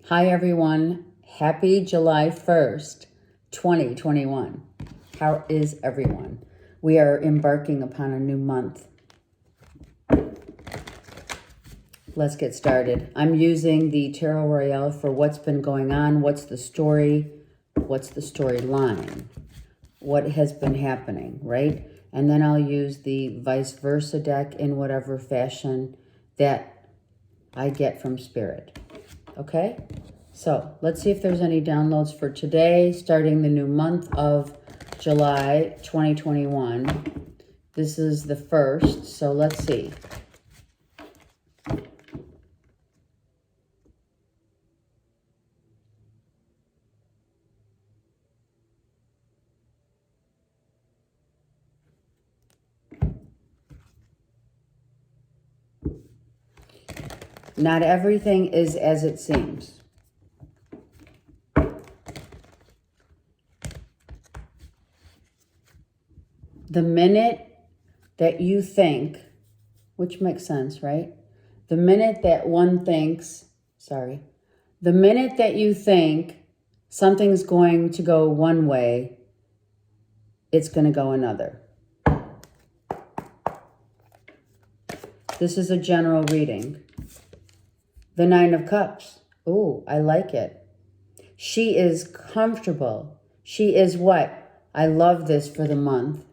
Hi, everyone. Happy July 1st, 2021. How is everyone? We are embarking upon a new month. Let's get started. I'm using the Tarot Royale for what's been going on, what's the story, what's the storyline, what has been happening, right? And then I'll use the vice versa deck in whatever fashion that I get from Spirit. Okay? So let's see if there's any downloads for today, starting the new month of July 2021. This is the 1st, so let's see. Not everything is as it seems. The minute that you think, which makes sense, right? The minute that one thinks, the minute that you think something's going to go one way, it's going to go another. This is a general reading. The 9 of Cups. Ooh, I like it. She is comfortable. She is what? I love this for the month.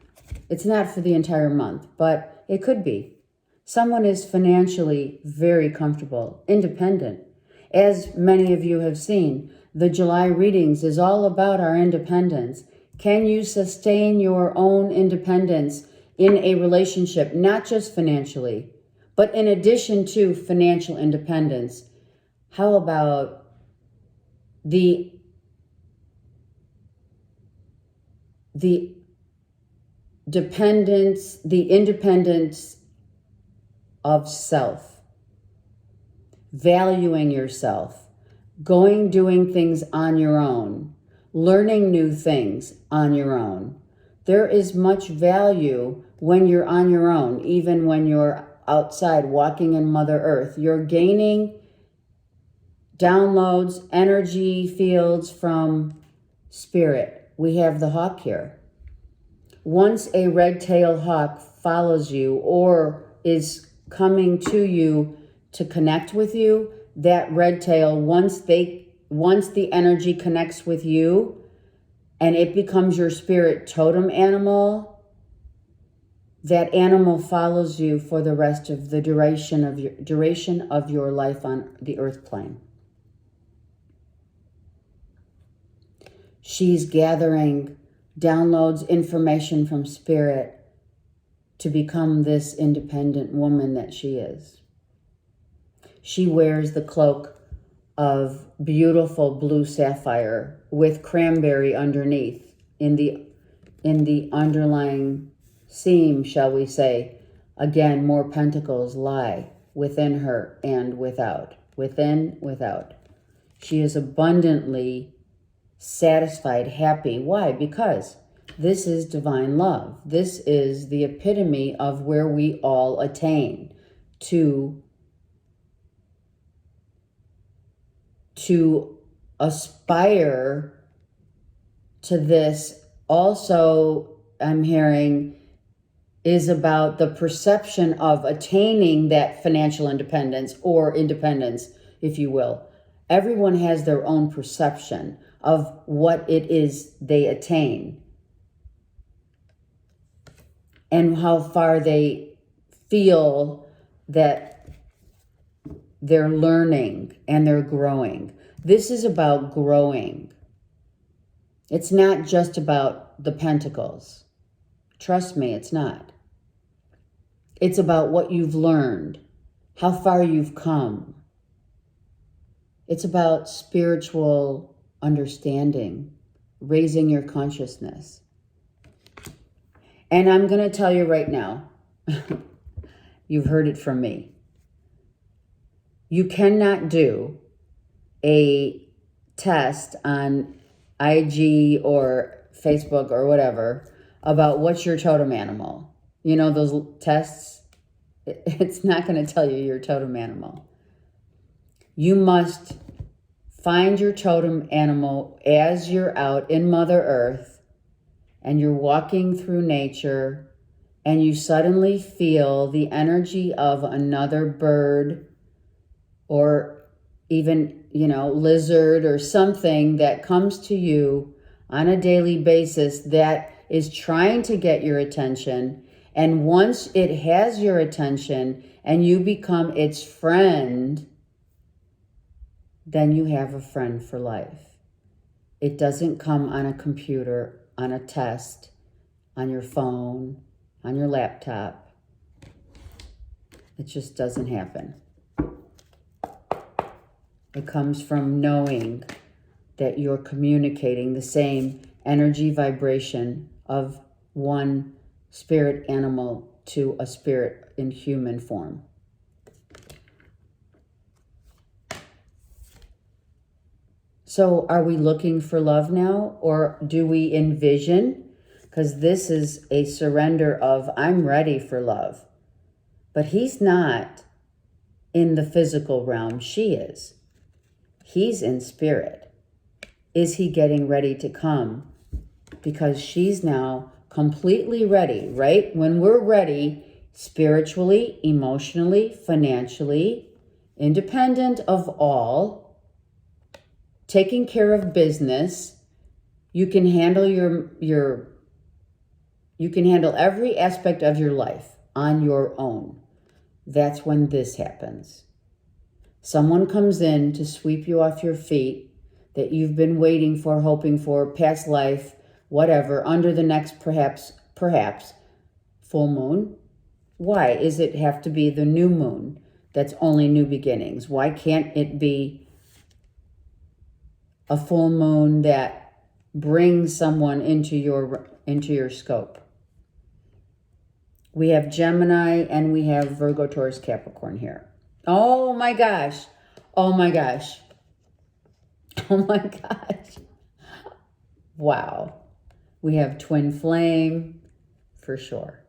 It's not for the entire month, but it could be. Someone is financially very comfortable, independent. As many of you have seen, the July readings is all about our independence. Can you sustain your own independence in a relationship, not just financially, but in addition to financial independence? How about the dependence, the independence of self, valuing yourself, doing things on your own, learning new things on your own. There is much value when you're on your own, even when you're outside walking in Mother Earth. You're gaining downloads, energy fields from Spirit. We have the hawk here. Once a red-tailed hawk follows you or is coming to you to connect with you, that red tail, once the energy connects with you and it becomes your spirit totem animal, that animal follows you for the rest of the duration of your life on the earth plane. She's gathering downloads, information from Spirit to become this independent woman that she is. She wears the cloak of beautiful blue sapphire with cranberry underneath in the underlying seam, shall we say. Again, more pentacles lie within her and without. Within, without. She is abundantly satisfied, happy. Why? Because this is divine love. This is the epitome of where we all attain to aspire to this. Also, I'm hearing is about the perception of attaining that financial independence or independence, if you will. Everyone has their own perception of what it is they attain and how far they feel that they're learning and they're growing. This is about growing. It's not just about the pentacles. Trust me, it's not. It's about what you've learned, how far you've come. It's about spiritual understanding, raising your consciousness. And I'm going to tell you right now, you've heard it from me. You cannot do a test on IG or Facebook or whatever about what's your totem animal. You know, those tests, it's not going to tell you your totem animal. You must find your totem animal as you're out in Mother Earth and you're walking through nature and you suddenly feel the energy of another bird or even, lizard or something that comes to you on a daily basis that is trying to get your attention. And once it has your attention and you become its friend, then you have a friend for life. It doesn't come on a computer, on a test, on your phone, on your laptop. It just doesn't happen. It comes from knowing that you're communicating the same energy vibration of one spirit animal to a spirit in human form. So are we looking for love now, or do we envision? Because this is a surrender of, I'm ready for love. But he's not in the physical realm. She is. He's in spirit. Is he getting ready to come? Because she's now completely ready, right? When we're ready, spiritually, emotionally, financially, independent of all, taking care of business, you can handle you can handle every aspect of your life on your own. That's when this happens. Someone comes in to sweep you off your feet that you've been waiting for, hoping for, past life, whatever, under the next perhaps full moon. Why does it have to be the new moon that's only new beginnings? Why can't it be a full moon that brings someone into your scope? We have Gemini and we have Virgo, Taurus, Capricorn here. Oh my gosh. Oh my gosh. Oh my gosh. Wow. We have twin flame for sure.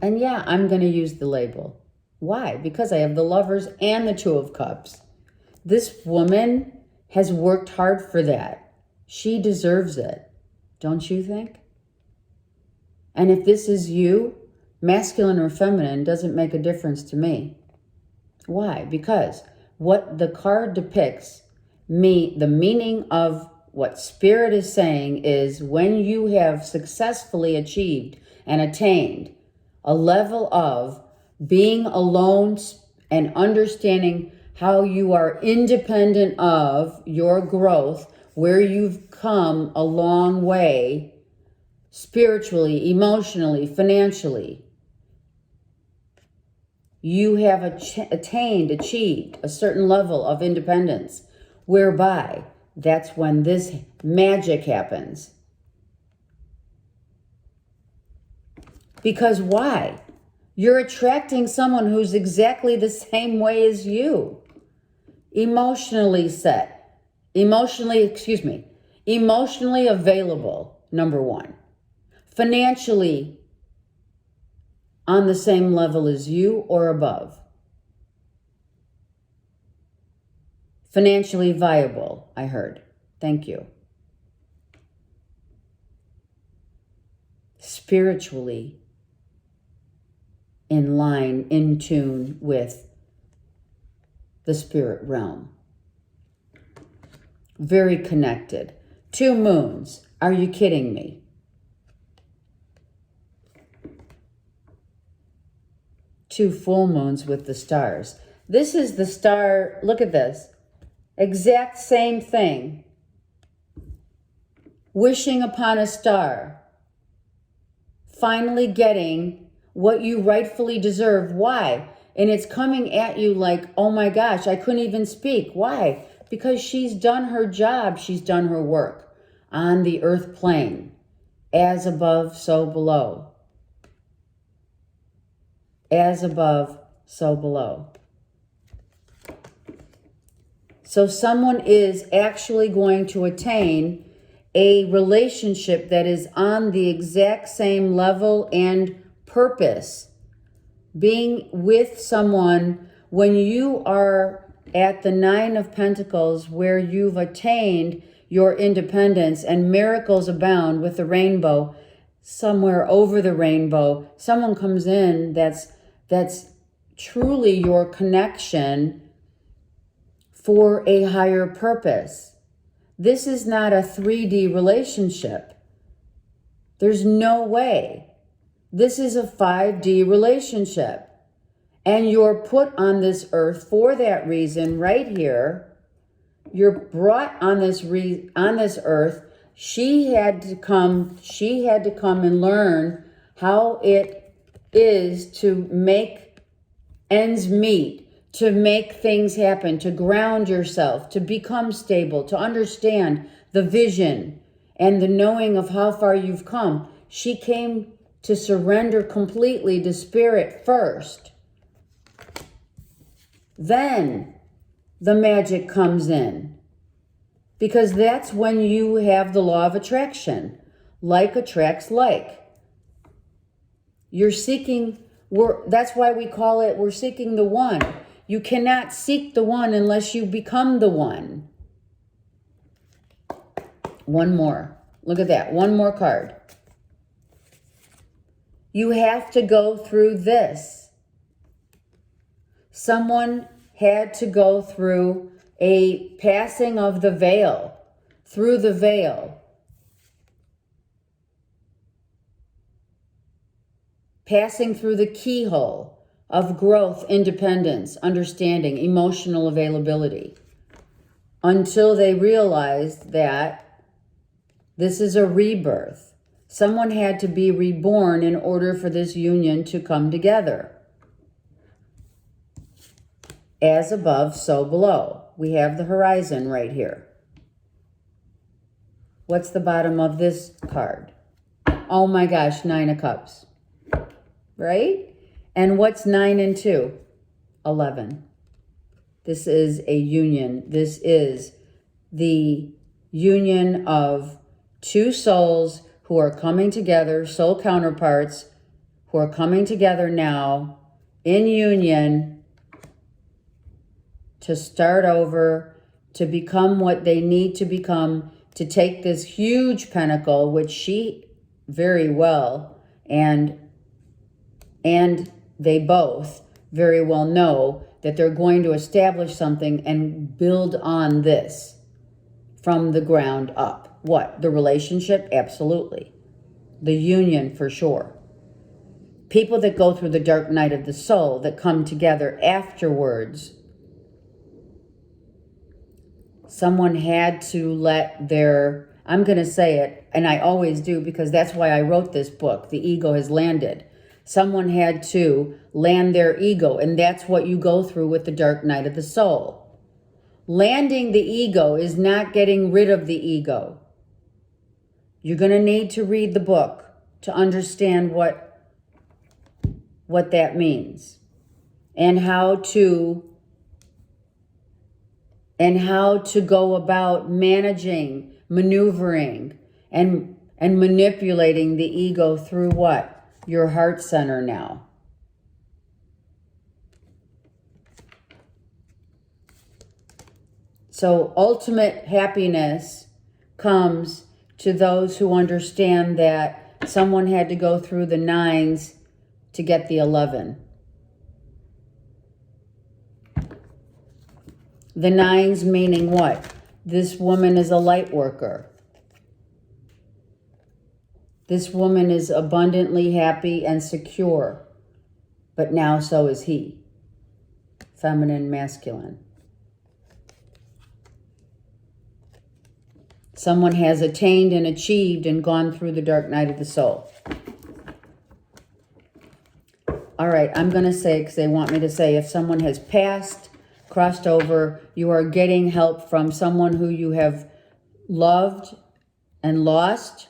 And yeah, I'm going to use the label. Why? Because I have the Lovers and the Two of Cups. This woman has worked hard for that. She deserves it. Don't you think? And if this is you, masculine or feminine doesn't make a difference to me. Why? Because what the card depicts, the meaning of what Spirit is saying is when you have successfully achieved and attained a level of being alone and understanding how you are independent of your growth, where you've come a long way spiritually, emotionally, financially. You have achieved a certain level of independence, whereby that's when this magic happens. Because why? You're attracting someone who's exactly the same way as you. Emotionally available, number one. Financially on the same level as you or above. Financially viable, I heard. Thank you. Spiritually in line, in tune with the spirit realm. Very connected. 2 moons. Are you kidding me? Two full moons with the stars. This is the star. Look at this. Exact same thing. Wishing upon a star. Finally getting what you rightfully deserve. Why? And it's coming at you like, oh my gosh, I couldn't even speak. Why? Because she's done her job. She's done her work on the earth plane. As above, so below. As above, so below. So someone is actually going to attain a relationship that is on the exact same level and purpose. Being with someone when you are at the Nine of Pentacles, where you've attained your independence and miracles abound with the rainbow, somewhere over the rainbow, someone comes in that's truly your connection for a higher purpose. This is not a 3D relationship. There's no way. This is a 5D relationship. And you're put on this earth for that reason right here. You're brought on this earth. She had to come and learn how it is to make ends meet, to make things happen, to ground yourself, to become stable, to understand the vision and the knowing of how far you've come. She came to surrender completely to spirit first. Then the magic comes in, because that's when you have the law of attraction. Like attracts like. You're seeking, that's why we call it, we're seeking the one. You cannot seek the one unless you become the one. One more. Look at that. One more card. You have to go through this. Someone had to go through a passing of the veil, through the veil. Passing through the keyhole of growth, independence, understanding, emotional availability, until they realized that this is a rebirth. Someone had to be reborn in order for this union to come together. As above, so below. We have the horizon right here. What's the bottom of this card? Oh my gosh, 9 of Cups. Right? And what's 9 and 2? 11. This is a union. This is the union of two souls who are coming together, soul counterparts, who are coming together now in union to start over, to become what they need to become, to take this huge pentacle, which she very well, and they both very well know that they're going to establish something and build on this from the ground up. What? The relationship? Absolutely. The union for sure. People that go through the dark night of the soul that come together afterwards, someone had to let their, I'm going to say it, and I always do because that's why I wrote this book, The Ego Has Landed. Someone had to land their ego, and that's what you go through with the dark night of the soul. Landing the ego is not getting rid of the ego. You're going to need to read the book to understand what that means and how to go about managing, maneuvering, and manipulating the ego through what? Your heart center now. So ultimate happiness comes to those who understand that someone had to go through the 9s to get the 11. The 9s meaning what? This woman is a light worker. This woman is abundantly happy and secure, but now so is he. Feminine, masculine. Someone has attained and achieved and gone through the dark night of the soul. All right, I'm going to say, because they want me to say, if someone has passed, crossed over, you are getting help from someone who you have loved and lost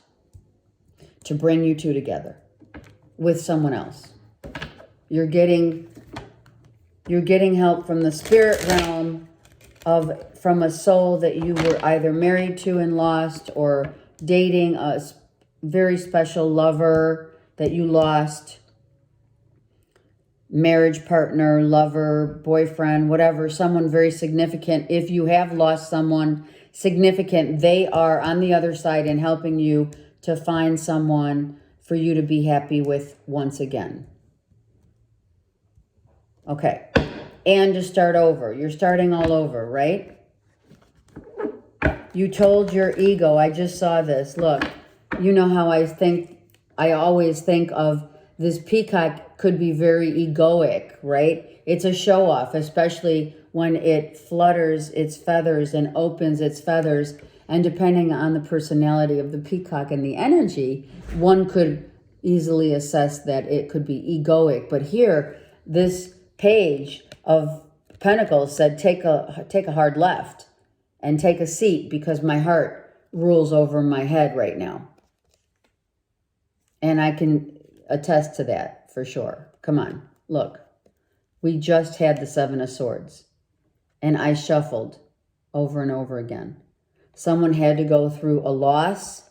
to bring you two together with someone else. You're getting help from the spirit realm from a soul that you were either married to and lost, or dating a very special lover that you lost. marriage partner, lover, boyfriend, whatever, someone very significant. If you have lost someone significant, they are on the other side and helping you to find someone for you to be happy with once again. Okay. And to start over. You're starting all over, right? You told your ego, I just saw this. Look, you know how I always think of this peacock could be very egoic, right? It's a show off, especially when it flutters its feathers and opens its feathers. And depending on the personality of the peacock and the energy, one could easily assess that it could be egoic. But here, this page of Pentacles said, take a hard left and take a seat because my heart rules over my head right now. And I can attest to that for sure. Come on, look. We just had the Seven of Swords. And I shuffled over and over again. Someone had to go through a loss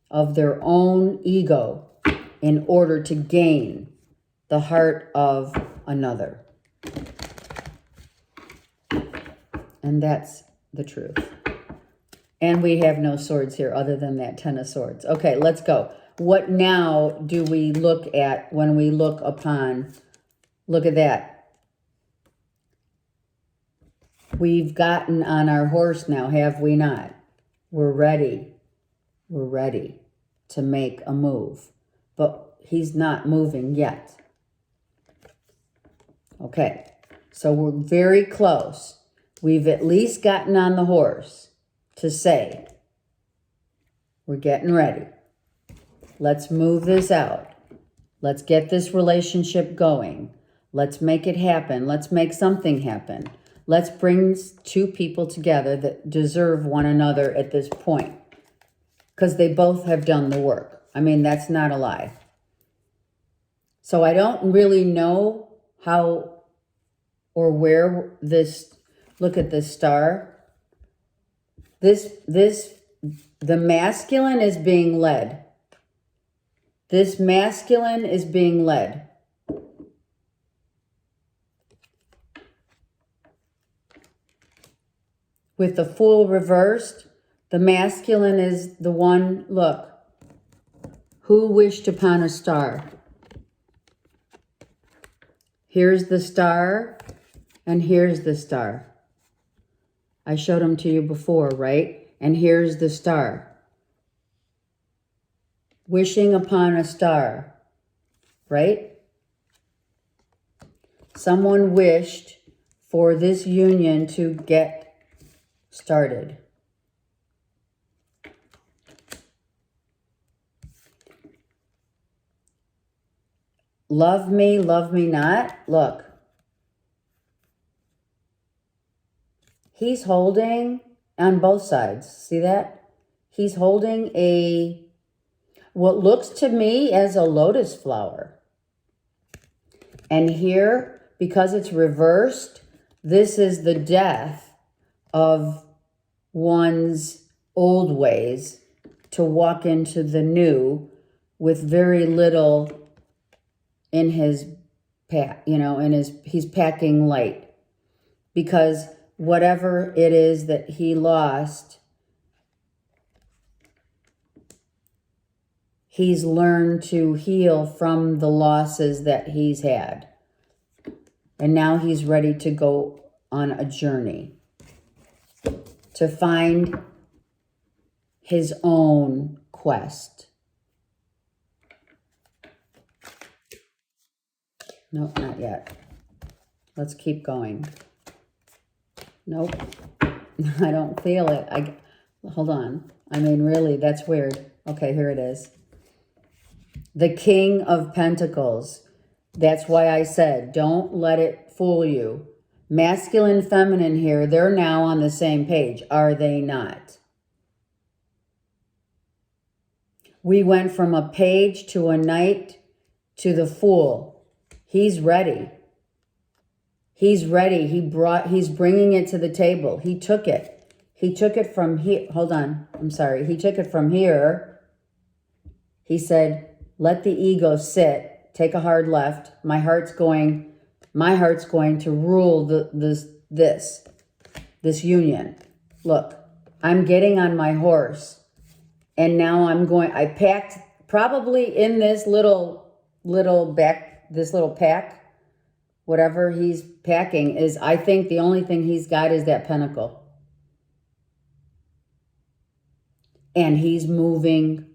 of their own ego in order to gain the heart of another. And that's the truth. And we have no swords here other than that Ten of Swords. Okay, let's go. What now do we look at when we look upon, look at that. We've gotten on our horse now, have we not? We're ready. We're ready to make a move. But he's not moving yet. Okay, so we're very close. We've at least gotten on the horse to say, we're getting ready. Let's move this out. Let's get this relationship going. Let's make it happen. Let's make something happen. Let's bring two people together that deserve one another at this point. Because they both have done the work. I mean, that's not a lie. So I don't really know how or where this, look at this star. The masculine is being led. This masculine is being led. With the Fool reversed, the masculine is the one, look, who wished upon a star. Here's the star, and here's the star. I showed them to you before, right? And here's the star. Wishing upon a star, right? Someone wished for this union to get started. Love me not. Look. He's holding on both sides. See that? He's holding what looks to me as a lotus flower. And here, because it's reversed, this is the death of one's old ways to walk into the new with very little in his pack, he's packing light. Because whatever it is that he lost, he's learned to heal from the losses that he's had. And now he's ready to go on a journey to find his own quest. Nope, not yet. Let's keep going. Nope. I don't feel it. Hold on. I mean, really, that's weird. Okay, here it is. The King of Pentacles. That's why I said, don't let it fool you. Masculine, feminine here, they're now on the same page, are they not? We went from a page to a knight to the Fool. He's ready. He's ready. He's bringing it to the table. He took it. He took it from here. Hold on. I'm sorry. He took it from here. He said, let the ego sit take a hard left. My heart's going to rule this union. Look, I'm getting on my horse, and now I packed probably in this little pack, whatever he's packing is, I think the only thing he's got is that pentacle. And he's moving,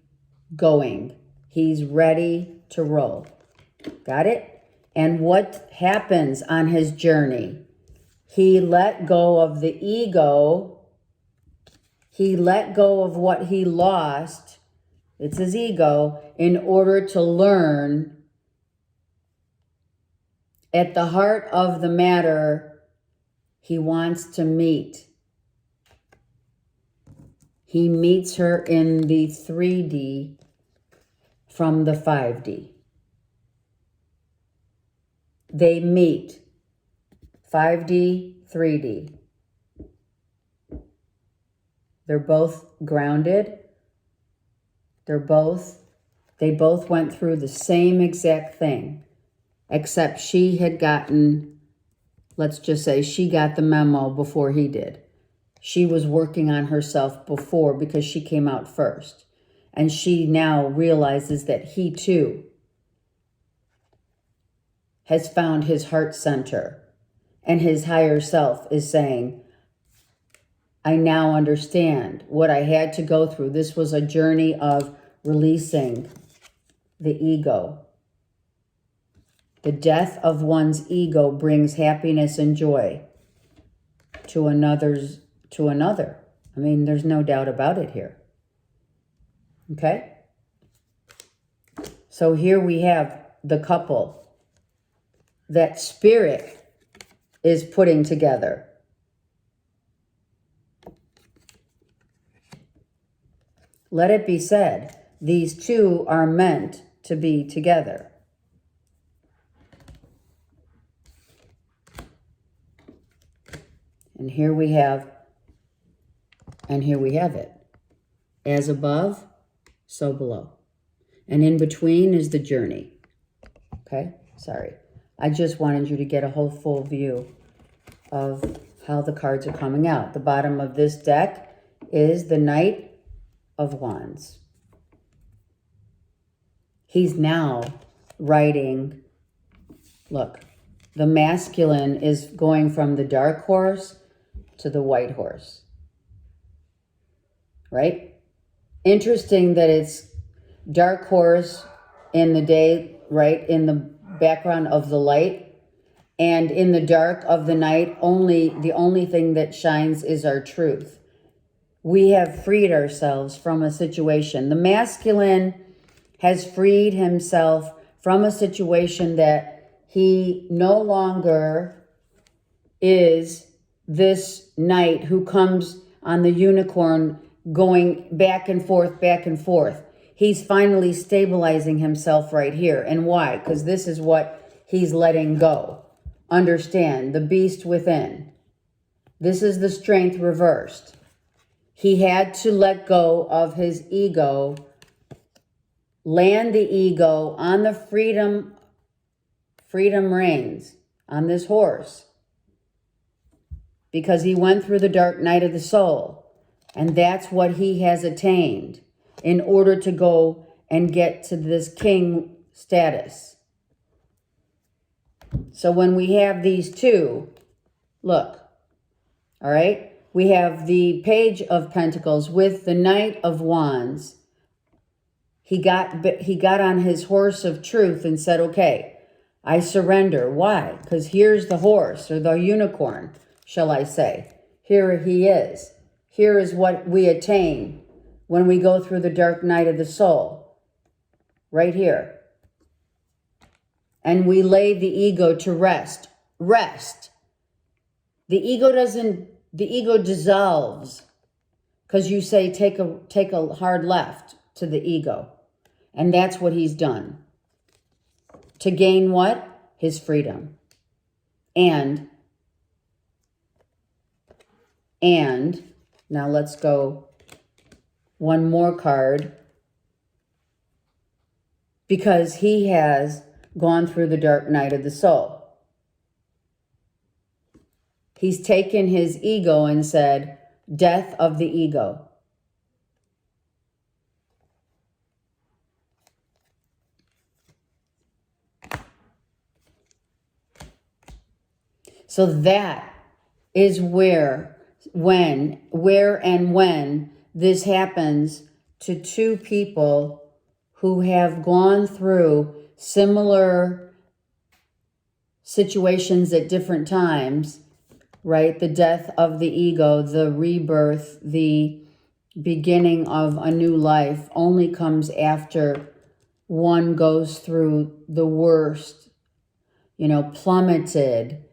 going. He's ready to roll. Got it? And what happens on his journey? He let go of the ego. He let go of what he lost. It's his ego, in order to learn. At the heart of the matter, he wants to meet. He meets her in the 3D from the 5D. They meet. 5D, 3D. They're both grounded. They both went through the same exact thing, except she had gotten, let's just say she got the memo before he did. She was working on herself before because she came out first. And she now realizes that he too has found his heart center. And his higher self is saying, I now understand what I had to go through. This was a journey of releasing the ego. The death of one's ego brings happiness and joy to another. I mean, there's no doubt about it here. Okay? So here we have the couple that spirit is putting together. Let it be said, these two are meant to be together. And here we have it. As above, so below. And in between is the journey. Okay? Sorry. I just wanted you to get a whole full view of how the cards are coming out. The bottom of this deck is the Knight of Wands. He's now writing, look, the masculine is going from the dark horse to the white horse. Right? Interesting that it's dark horse in the day, right, in the background of the light, and in the dark of the night, the only thing that shines is our truth. We have freed ourselves from a situation. The masculine has freed himself from a situation that he no longer is this knight who comes on the unicorn going back and forth, back and forth. He's finally stabilizing himself right here. And why? Because this is what he's letting go. Understand, the beast within. This is the strength reversed. He had to let go of his ego, land the ego on the freedom reins, on this horse. Because he went through the dark night of the soul. And that's what he has attained in order to go and get to this king status. So when we have these two, look, all right, we have the Page of Pentacles with the Knight of Wands. He got on his horse of truth and said, okay, I surrender. Why? Because here's the horse, or the unicorn, shall I say. Here he is. Here is what we attain when we go through the dark night of the soul. Right here. And we lay the ego to rest. Rest. The ego dissolves because you say take a hard left to the ego. And that's what he's done. To gain what? His freedom. And now let's go one more card, because he has gone through the dark night of the soul. He's taken his ego and said, death of the ego. So that is where and when this happens to two people who have gone through similar situations at different times, right? The death of the ego, the rebirth, the beginning of a new life only comes after one goes through the worst, plummeted,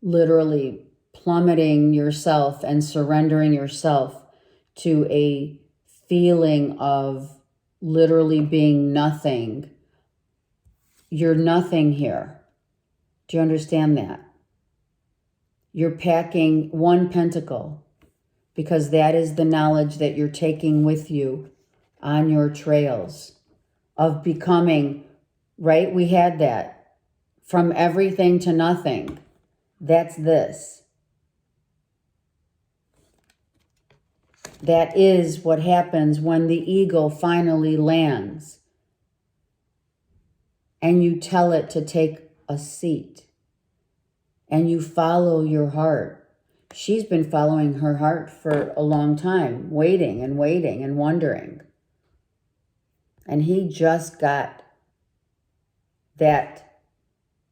literally plummeting yourself and surrendering yourself to a feeling of literally being nothing. You're nothing here. Do you understand that? You're packing one pentacle because that is the knowledge that you're taking with you on your trails of becoming, right? We had that. From everything to nothing. That's this. That is what happens when the ego finally lands and you tell it to take a seat and you follow your heart. She's been following her heart for a long time, waiting and waiting and wondering. And he just got that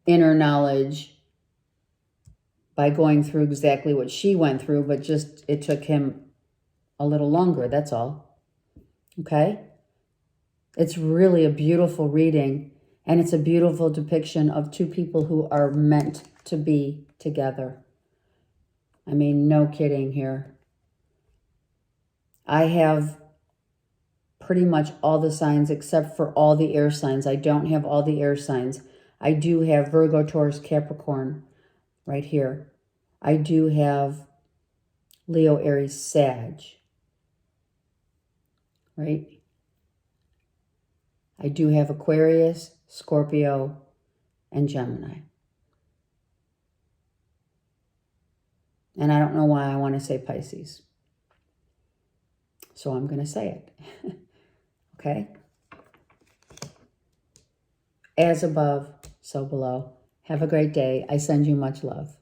inner knowledge by going through exactly what she went through, but just it took him a little longer, that's all. Okay? It's really a beautiful reading, and it's a beautiful depiction of two people who are meant to be together. I mean, no kidding here. I have pretty much all the signs except for all the air signs. I don't have all the air signs. I do have Virgo, Taurus, Capricorn right here. I do have Leo, Aries, Sag. Right? I do have Aquarius, Scorpio, and Gemini. And I don't know why I want to say Pisces. So I'm going to say it. Okay? As above, so below. Have a great day. I send you much love.